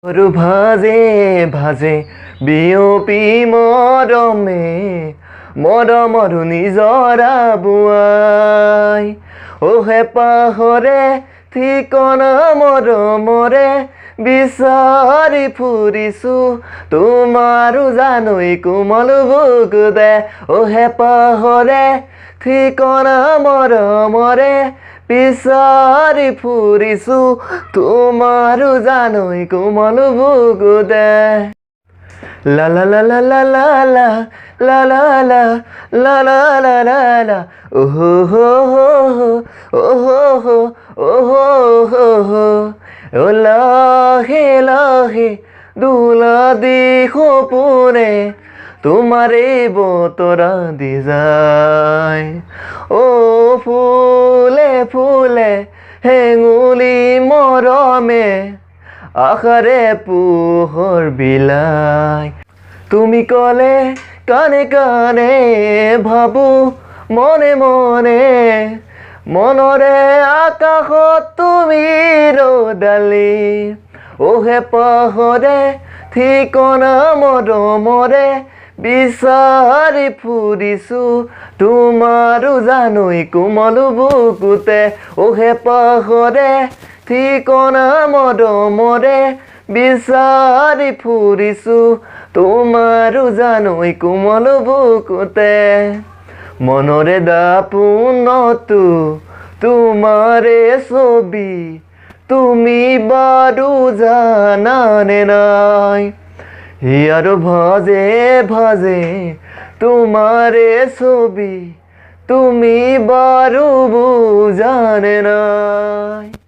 আৰু ভাজে ভাজে বিয়পি মৰমে মৰমৰো নিজৰা বোৱাই অহে পাহৰে ঠিকনা মৰমৰে বিচাৰি ফুৰিছো তোমাৰো জানৈ কোমল বুকুতে অহে পাহৰে ঠিকনা মৰমৰে বিচাৰি ফুৰিছো তোমাৰো জানৈ কোমল বুকুতে লা লা লা লা লা লা লা লা লা লা লা লা লা লা লা ওহো হো হো ওহো হো ওহো হো হো ও লাহে লাহে দোলা দি সপোনে তোমারে বতৰা দি যায় ও ফুলে ফুলে হেঙুলি মৰমে আশাৰে পোহৰ বিলাই তুমি কলে কানে কানে ভাবো মনে মনে মনৰে আকাশত তুমি ৰ'দালি অহে পাহৰে ঠিকনা মৰমৰে বিচাৰি ফুৰিছো তোমাৰো জানৈ কোমল বুকুতে অহে পাহৰে ঠিকনা মৰমৰে বিচাৰি ফুৰিছো তোমাৰো জানৈ কোমল বুকুতে মনৰে দাপোনতো তোমাৰে ছবি তুমি বাৰু জানানে নাই হিয়াৰো ভাজে ভাজে তোমাৰে ছবি তুমি বাৰু বুজানে নাই।